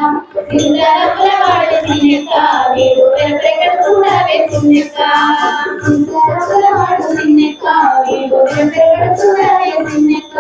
సింగరపులవాడు సిన్నెక్క వీడు వెనకడ చూడవే సిన్నెక్క సింగరపులవాడు సిన్నెక్క వీడు వెనకడ చూడవే సిన్నెక్క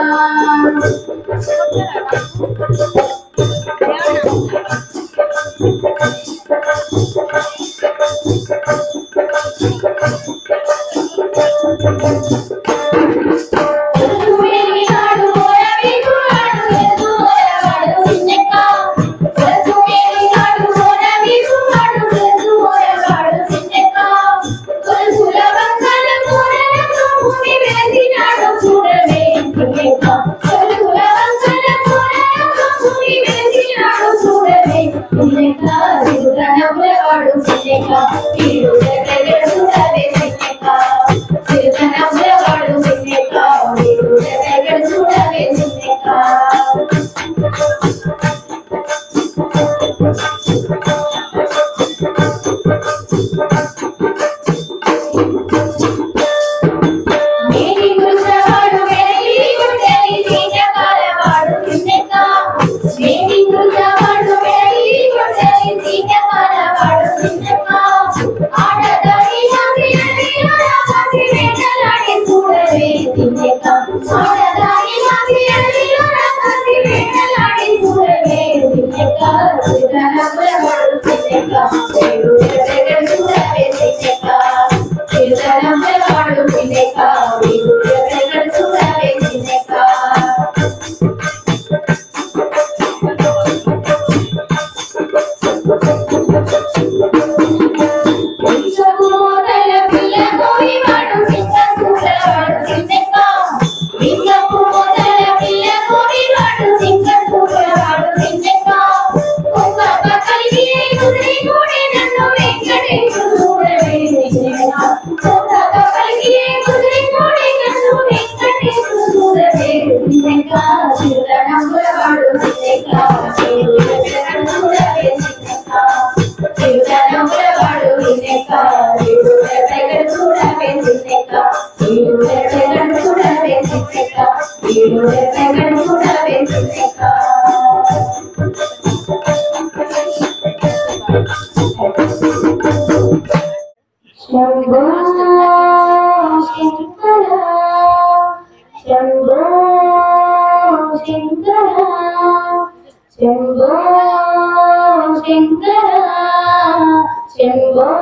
Silva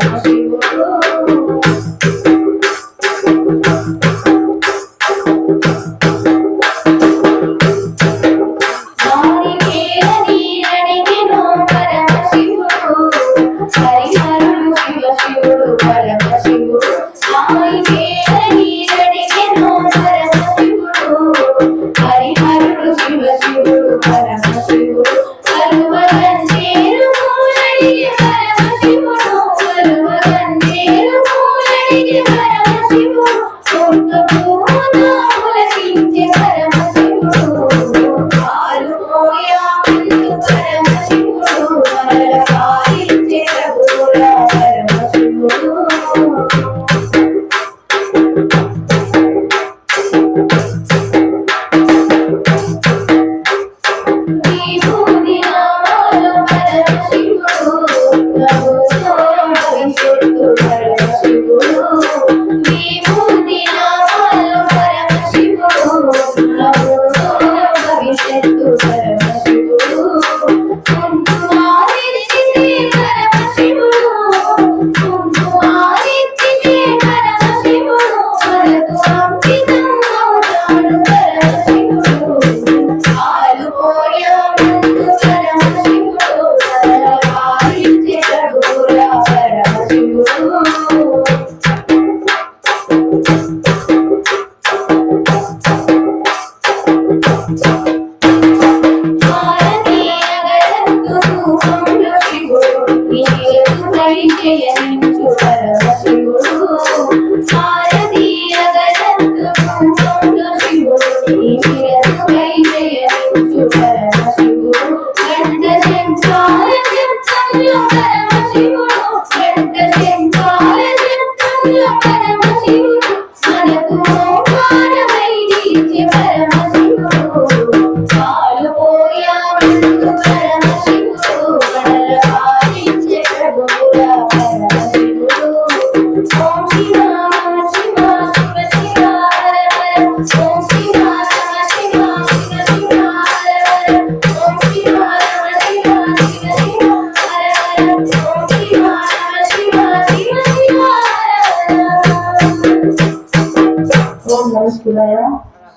పరమశివుడు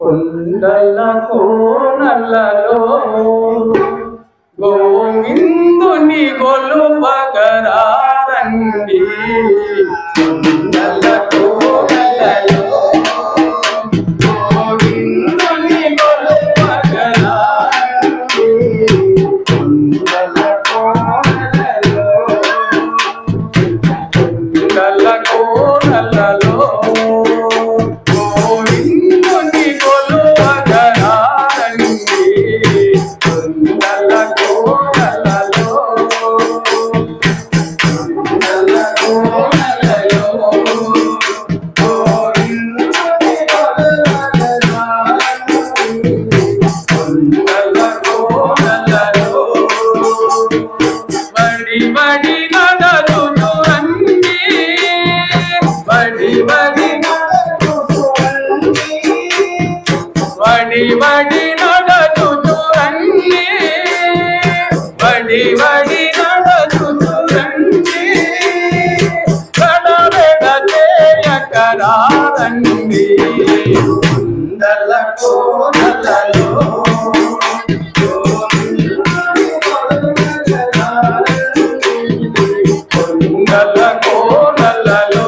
కొండల కోనలలో గోవిందుని గొలుపగరారండి కొండల కోనలలో గోవిందుని గొలుపగరారండి కొండల కోనలలో కొండల కోనలలో వడి నడచుతురండి వడి నడచుతురండి కడబెడ చేయకరారండి కొండల కోనలలో కొండల కోనలలో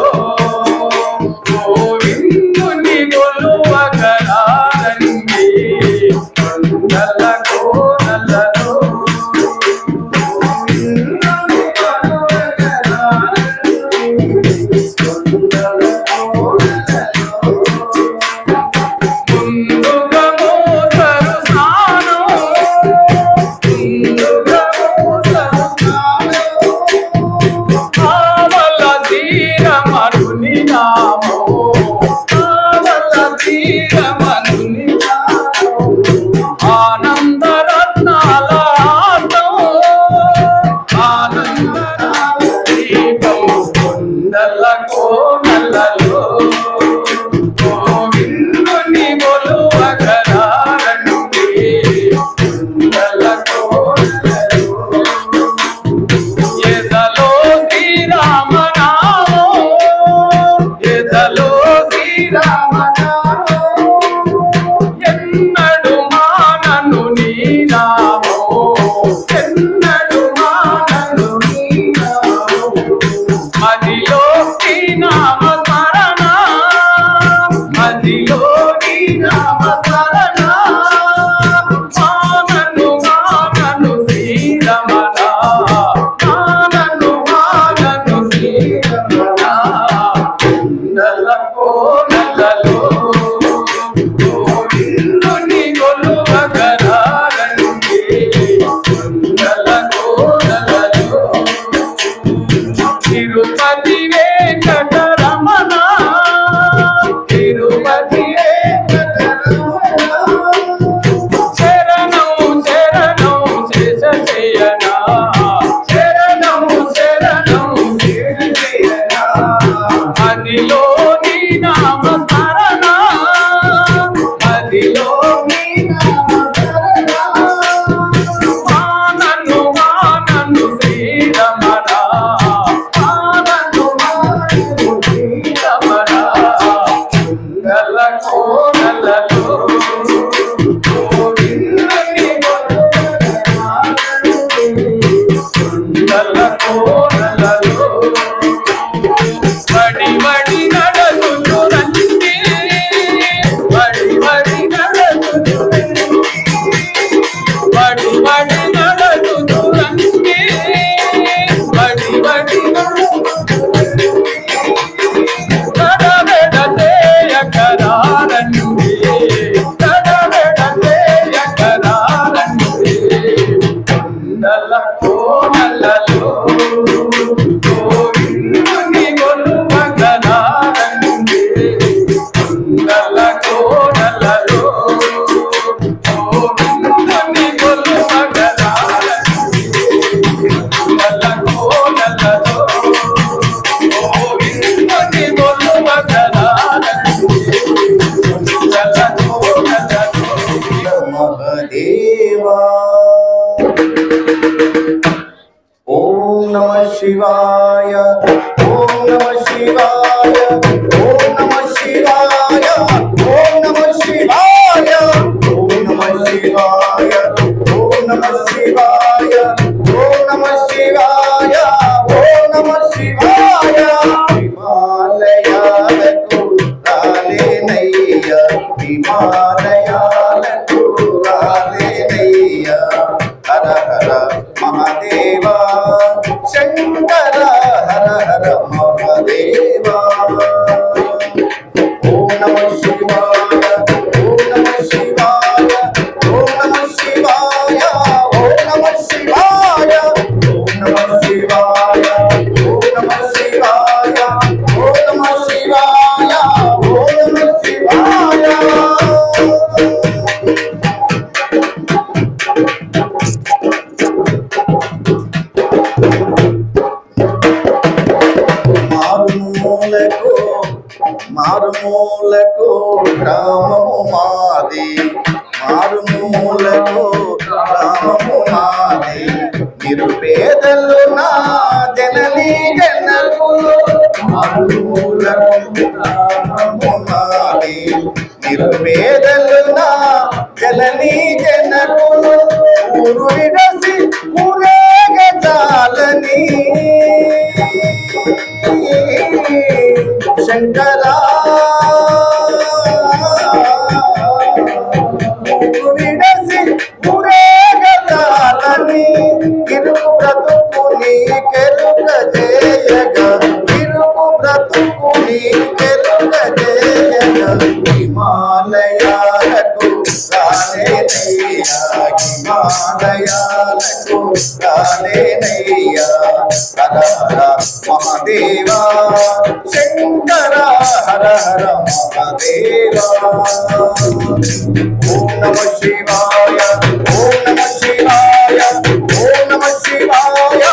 గోవిందుని గొలుపగరారండి కొండల కోనలలో ముందుగా మోసరు స్నానం ముందుగా మోసరు స్నానం ఆవల తీరమరుని నామో ఆవల తీరమరుని నామో ఆనందరత్నాల ఆటం ఆనందరాల దీపం కొండల కోనలలో గోవిందుని గొలుపగరారండి కొండల కోనలలో ఎదలో శ్రీరామనామం తిరుపతి వెంకటరమణ తిరుపతి శరణం శరణం శేషశయన శరణం శరణం శేషశయన అదిలో నీ నామ స్మరణ అదిలో నీ నామ స్మరణ మానను శ్రీరమణ మానను శ్రీరమణ కుండల కోనలలో గోవిందుని కుండల కోనలలో వడి వడి నడగును రండి వడి వడి నడగును వడి వడి నడగును రండి వడి వడి తడబెడతే ఎకరారండి తడబెడతే ఎకరారండి కుండల కోనలలో గోవిందుని గొలువగలారండి కుండల కోనలలో గోవిందుని గొలువగలారండి కుండల కోనలలో గోవిందుని గొలువగలారండి కుండల కోనలలో మహదేవా ఓం నమః శివాయ ఓం నమః శివాయ ఓం నమః శివాయ ఓం నమః శివాయ ఓం నమః శివాయ ఓం నమః శివాయ ఓం నమః శివాయ ఓం నమః శివాయ హిమాలయాలకు రాలేనయ్య హిమాలయాలకు రాలేనయ్య హర హర మహాదేవా శంకర హర హర మహాదేవా ఓం నమః శివాయ ఓం నమః శివాయ ఓం నమః శివాయ ఓం నమః శివాయ ఓం నమః శివాయ ఓం నమః శివాయ ఓం నమః శివాయ ఓం నమః శివాయ మారుమూలకు గ్రామము మాది మారుమూలకు గ్రామము మాది నిరుపేదలు నా జననీ జనకులు మారుమూలకు గ్రామము మాది నిరుపేదలు నా జననీ జనకులు ఊరు విడసి ఊరేగజాలని శంకరా విడసి ఊరేగజాలని ఇరుకు బ్రతుకుని కెరుక చేయగా ఇరుకు బ్రతుకుని కెరుక చేయగా హిమాలయాలకు రాలేనయ్యా హిమాలయాలకు రాలేనయ్యా హర హర మహాదేవా శంకర హర హర మహాదేవా ఓం నమః శివాయ ఓం నమః శివాయ ఓం నమః శివాయ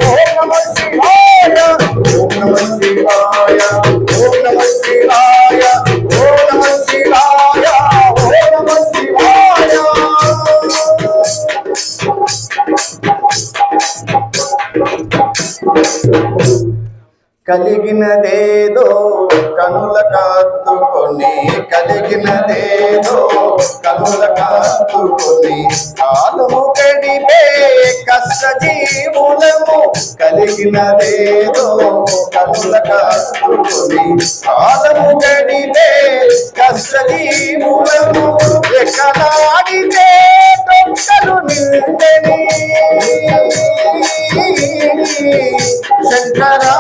ఓం నమః శివాయ ఓం నమః శివాయ ఓం నమః శివాయ ఓం నమః శివాయ ఓం నమః శివాయ కలిగినదేదో కనుల కాదుకొని కలిగినదేదో కనుల కాదుకొని కాలము గడిపే కష్ట జీవులము కలిగినదేదో కనుల కాదుకొని కాలము గడిపే కష్ట జీవులము ఎక్కడాడితే తొక్కలు నిండని శంకరా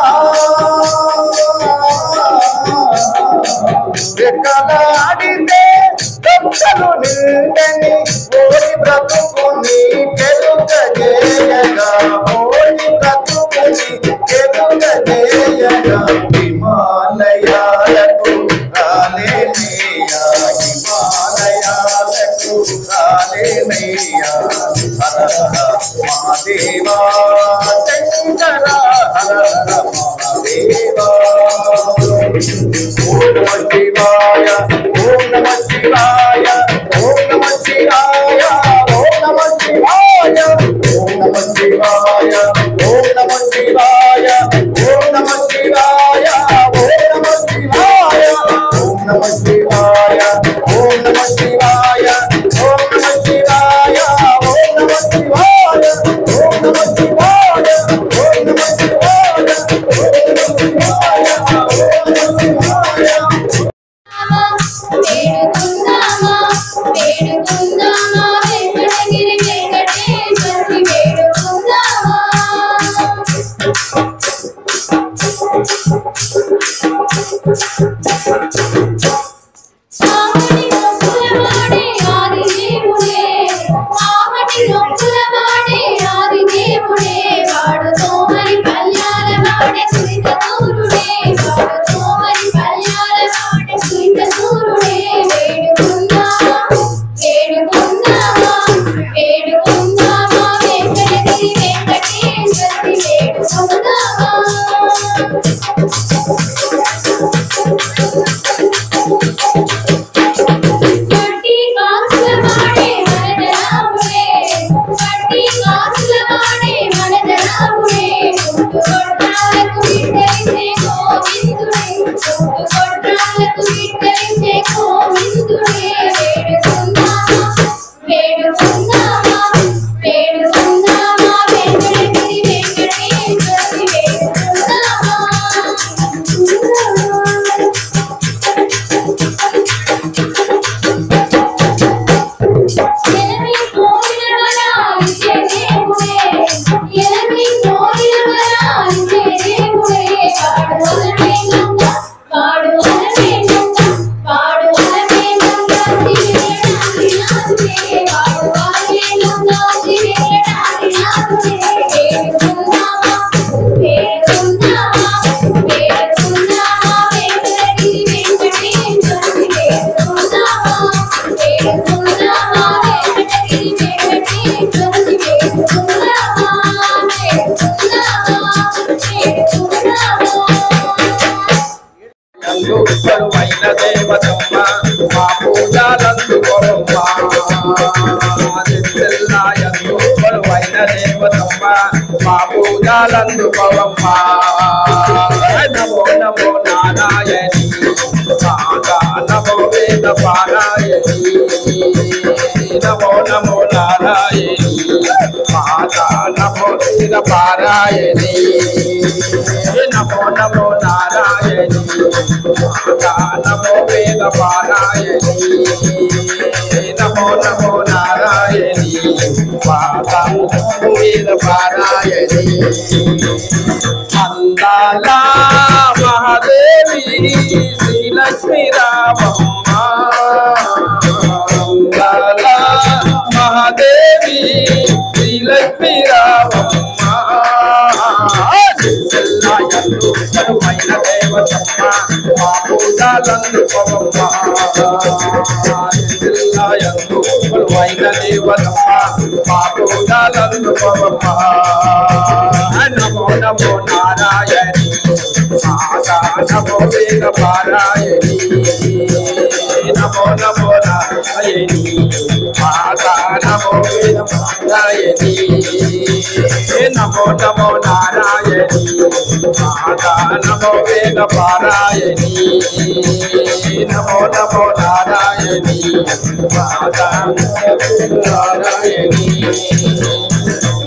ఎక్కడాడితే తొక్కలు నిండని ఓడి బ్రతుకుని కెలుక చేయగా ఓడి బ్రతుకుని కెలుక చేయ హిమాలయాలకు రాలేనయ్యా హిమాలయాలకు రాలేనయ్యా హర హర మహాదేవా శంకర హర హర మహాదేవా ఓం నమః శివాయ ఓం నమః శివాయ ఓం నమః శివాయ ఓం నమః శివాయ ఓం నమః శివాయ ఓం నమః శివాయ ఓం నమః శివాయ ఓం నమః శివాయ ఓం నమః శివాయ ఓం నమః శివాయ ఓం నమః శివాయ ఓం నమః శివాయ ఓం నమః శివాయ ఓం నమః శివాయ వేడుకుందామా వేడుకుందామా వెంకటగిరి వెంకటేశ్వరుని వేడుకుందామా ఆమటి నొప్పుల వాడే ఆది దేవుడే ఆమటి నొప్పుల వాడే ఆది దేవుడే వాడుతో మరి కళ్యాణ వాడే సురిత దూరుడే వాడుతో మరి కళ్యాణ వాడే సురిత దూరుడే వేడుకుందామా వేడుకుందామా వేడుకుందామా వెంకటగిరి వెంకటేశ్వరుని వేడుకుందామా కట్టి కాసుల వాడే మనదరాముడే కట్టి కాసుల వాడే మనదరాముడే ముందు కొట్టాలకు విట్టలించే గోవిందుడే ముందు కొట్టాలకు విట్టలించే గోవిందుడే వేడుకుందామా వేడుకుందామా వేడుకుందామా వెంకటగిరి వెంకటేశ్వరుని వేడుకుందామా ఎలమి కోరిన వరాలిచ్చే దేవుడే ఎలమి కోరిన వరాలిచ్చే దేవుడే వాడు అలమేలంగా వాడు అలమేలంగా వాడు అలమేలంగా తిరిగేటానికి నాదుడే వాడు అలమేలంగా తిరిగేటానికి నాదుడే వేడుకుందామా వేడుకుందామా వేడుకుందామా వెంకటగిరి వెంకటేశ్వరుని వేడుకుందామా వేడుకుందామా వెంకటగిరి వెంకటేశ్వరుని వేడుకుందామా వేడుకుందామా బరువైన దేవతమ్మ మా పూజలందుకోమ్మ జిల్లాయందు బరువైన దేవతమ్మ మా పూజలందుకోమ్మ నమో నమో నారాయణి మాతా నమో వేద పారాయణి నమో నమో నారాయణి మాతా నమో వేద పారాయణి నమో నమో నారాయణి మాతా నమో వేద పారాయణి నమో నమో నారాయణి మాతా నమో వేద పారాయణి అందాల మహాదేవి శ్రీలక్ష్మీ రామమ్మ అందాల మహాదేవి శ్రీలక్ష్మీ రామమ్మ జిల్లాయందు బరువైన దేవతమ్మ మా పూజలందుకోమ్మ జిల్లాయందు బరువైన దేవతమ్మ మా పూజలందుకోమ్మ నమో నమో నారాయణి మాతా నమో వేద పారాయణి నమో నమో నారాయణి మాతా నమో వేద పారాయణి నమో నమో నారాయణి మాతా నమో వేద పారాయణి నమో నమో నారాయణి మాతా నారాయణి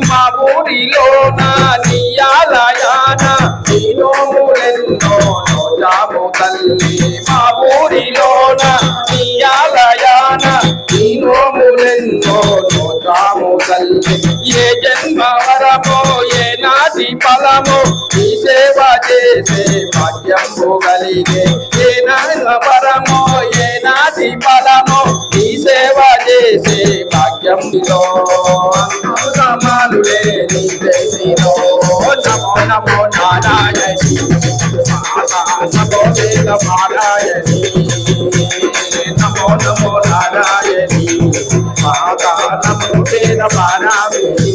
మా ఊరిలోన నీయాలయాన నీనోములెన్నో నోజాము తల్లి మా ఊరిలోన నీయాలయాన నీనోములెన్నో నోజాము తల్లి ఏ జన్మ వరమో ఏ నాటి ఫలమో ఈ సేవ చేసే భాగ్యంబు కలిగే ఏ నాన్న వరమో ఏ నాటి ఫలమో ఈ సేవ చేసే భాగ్యంలో సమానులే నీ నమో నమో నారాయణి నమో వేద పారాయణి నమో నమో నారాయణి మాతా నమో వేద పారాయణి